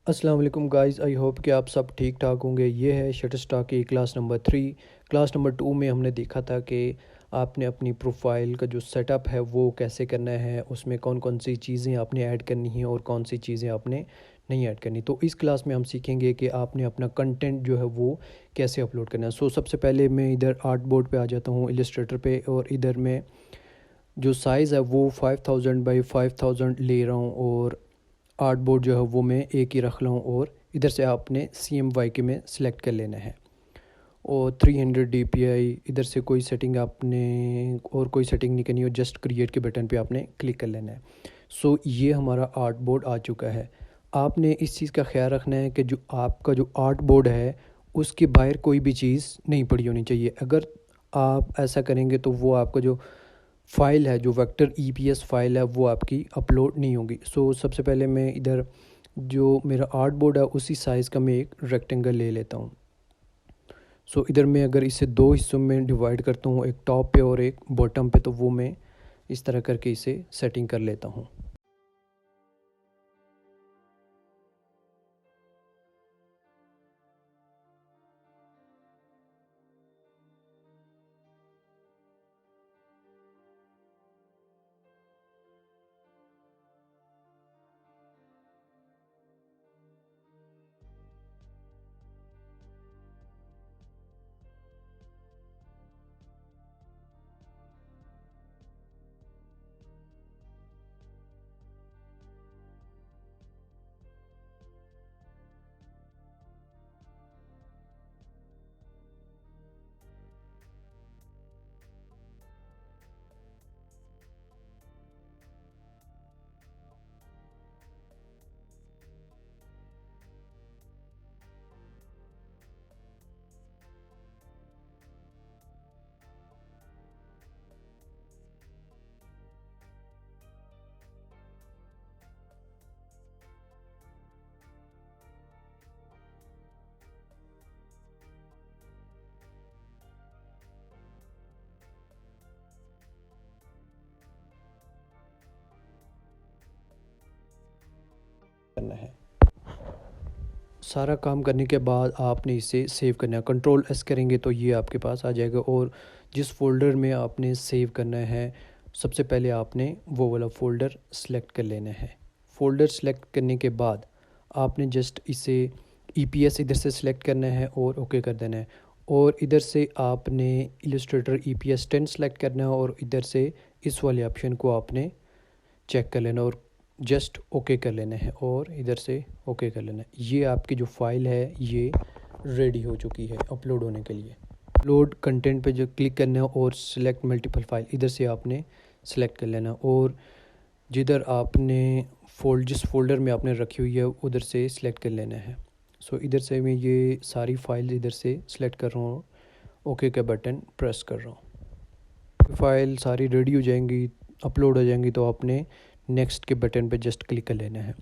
अस्सलाम वालेकुम guys, I hope कि आप सब ठीक ठाक होंगे। ये है शटरस्टॉक की क्लास नंबर 3। क्लास नंबर 2 में हमने देखा था कि आपने अपनी प्रोफाइल का जो सेटअप है वो कैसे करना है, उसमें कौन कौन सी चीज़ें आपने ऐड करनी है और कौन सी चीज़ें आपने नहीं ऐड करनी। तो इस क्लास में हम सीखेंगे कि आपने अपना कंटेंट जो है वो कैसे अपलोड करना है। सबसे पहले मैं इधर आर्ट बोर्ड पे आ जाता हूँ, इलस्ट्रेटर पे, और इधर मैं जो साइज़ है वो 5000 बाई 5000 ले रहा हूँ, और आर्ट बोर्ड जो है वो मैं एक ही रख रहा हूँ। और इधर से आपने CMYK में सिलेक्ट कर लेना है, और 300 DPI इधर से कोई सेटिंग आपने और कोई सेटिंग नहीं करनी है, जस्ट क्रिएट के बटन पे आपने क्लिक कर लेना है। ये हमारा आर्ट बोर्ड आ चुका है। आपने इस चीज़ का ख्याल रखना है कि जो आपका जो आर्ट बोर्ड है उसके बाहर कोई भी चीज़ नहीं पड़ी होनी चाहिए। अगर आप ऐसा करेंगे तो वो आपका जो फाइल है, जो वेक्टर EPS फाइल है, वो आपकी अपलोड नहीं होगी। सबसे पहले मैं इधर जो मेरा आर्ट बोर्ड है उसी साइज़ का मैं एक रेक्टेंगल ले लेता हूँ। इधर मैं अगर इसे दो हिस्सों में डिवाइड करता हूँ, एक टॉप पे और एक बॉटम पे, तो वो मैं इस तरह करके इसे सेटिंग कर लेता हूँ। करना है। सारा काम करने के बाद आपने इसे सेव करना है। Ctrl+S करेंगे तो ये आपके पास आ जाएगा, और जिस फोल्डर में आपने सेव करना है सबसे पहले आपने वो वाला फ़ोल्डर सेलेक्ट कर लेना है। फ़ोल्डर सेलेक्ट करने के बाद आपने जस्ट इसे EPS इधर से सिलेक्ट करना है और ओके कर देना है, और इधर से आपने इलस्ट्रेटर EPS 10 सेलेक्ट करना है, और इधर से इस वाले ऑप्शन को आपने चेक कर लेना और जस्ट ओके कर लेना है, और इधर से ओके कर लेना है। ये आपकी जो फाइल है ये रेडी हो चुकी है अपलोड होने के लिए। अपलोड कंटेंट पे जो क्लिक करना है और सिलेक्ट मल्टीपल फाइल इधर से आपने सेलेक्ट कर लेना, और जिधर आपने जिस फोल्डर में आपने रखी हुई है उधर से सिलेक्ट कर लेना है। इधर से मैं ये सारी फाइल इधर से सिलेक्ट कर रहा हूँ, ओके का बटन प्रेस कर रहा हूँ। फाइल सारी रेडी हो जाएंगी, अपलोड हो जाएंगी, तो आपने नेक्स्ट के बटन पे जस्ट क्लिक कर लेना है।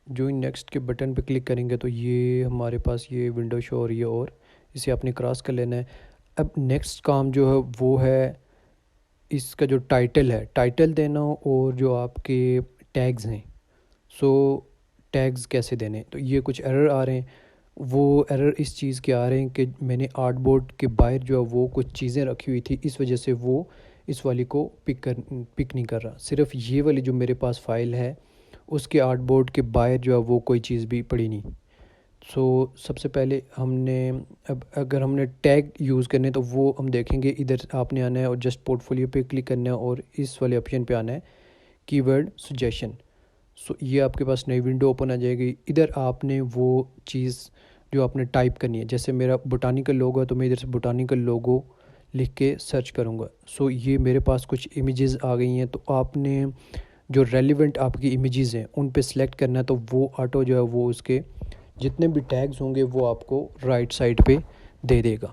जो नेक्स्ट के बटन पे क्लिक करेंगे तो ये हमारे पास ये विंडो शो हो रही है, और इसे आपने क्रॉस कर लेना है। अब नेक्स्ट काम जो है वो है इसका जो टाइटल है, टाइटल देना, और जो आपके टैग्स हैं। सो टैग्स कैसे देने, तो ये कुछ एरर आ रहे हैं। वो एरर इस चीज़ के आ रहे हैं कि मैंने आर्ट बोर्ड के बाहर जो है वो कुछ चीज़ें रखी हुई थी, इस वजह से वो इस वाली को पिक नहीं कर रहा। सिर्फ ये वाली जो मेरे पास फ़ाइल है उसके आर्ट बोर्ड के बाहर जो है वो कोई चीज़ भी पड़ी नहीं। सबसे पहले हमने, अब अगर हमने टैग यूज़ करने तो वो हम देखेंगे। इधर आपने आना है और जस्ट पोर्टफोलियो पे क्लिक करना है, और इस वाले ऑप्शन पे आना है कीवर्ड सजेशन। ये आपके पास नई विंडो ओपन आ जाएगी। इधर आपने वो चीज़ जो आपने टाइप करनी है, जैसे मेरा बोटानिकल लोगो है तो मैं इधर से बोटानिकल लोगो लिख के सर्च करूँगा। ये मेरे पास कुछ इमेजेस आ गई हैं, तो आपने जो रेलिवेंट आपकी इमेजेस हैं उन पे सिलेक्ट करना है, तो वो ऑटो जो है वो उसके जितने भी टैग्स होंगे वो आपको राइट साइड पे दे देगा।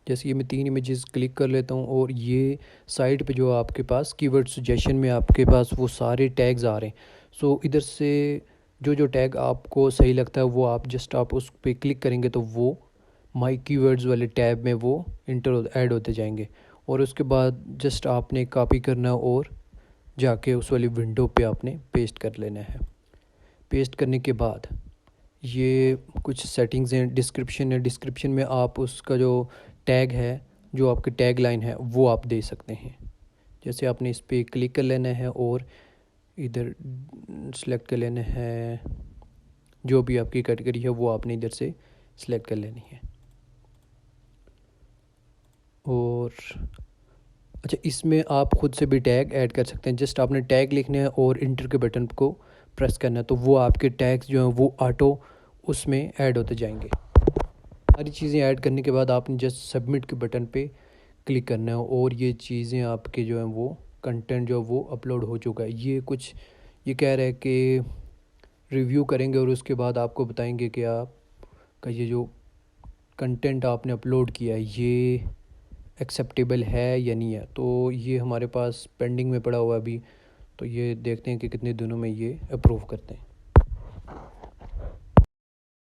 जैसे ये मैं 3 इमेजेस क्लिक कर लेता हूँ और ये साइड पे जो आपके पास कीवर्ड सजेशन में आपके पास वो सारे टैग्स आ रहे हैं। सो इधर से जो जो टैग आपको सही लगता है वो आप जस्ट आप उस पर क्लिक करेंगे तो वो माई कीवर्ड्स वाले टैब में वो ऐड होते जाएंगे। और उसके बाद जस्ट आपने कॉपी करना और जाके उस वाली विंडो पे आपने पेस्ट कर लेना है। पेस्ट करने के बाद ये कुछ सेटिंग्स हैं, डिस्क्रिप्शन है, डिस्क्रिप्शन में आप उसका जो टैग है, जो आपकी टैग लाइन है वो आप दे सकते हैं। जैसे आपने इस पर क्लिक कर लेना है और इधर सेलेक्ट कर लेना है, जो भी आपकी कैटेगरी है वो आपने इधर से सिलेक्ट कर लेनी है। और अच्छा, इसमें आप ख़ुद से भी टैग ऐड कर सकते हैं। जस्ट आपने टैग लिखना है और इंटर के बटन को प्रेस करना है तो वो आपके टैग्स जो हैं वो ऑटो उसमें ऐड होते जाएंगे। सारी चीज़ें ऐड करने के बाद आपने जस्ट सबमिट के बटन पे क्लिक करना है और ये चीज़ें आपके जो हैं वो कंटेंट जो वो अपलोड हो चुका है। ये कह रहा है कि रिव्यू करेंगे और उसके बाद आपको बताएंगे कि आपका ये जो कंटेंट आपने अपलोड किया है ये एक्सेप्टेबल है या नहीं है। तो ये हमारे पास पेंडिंग में पड़ा हुआ है अभी, तो ये देखते हैं कि कितने दिनों में ये अप्रूव करते हैं।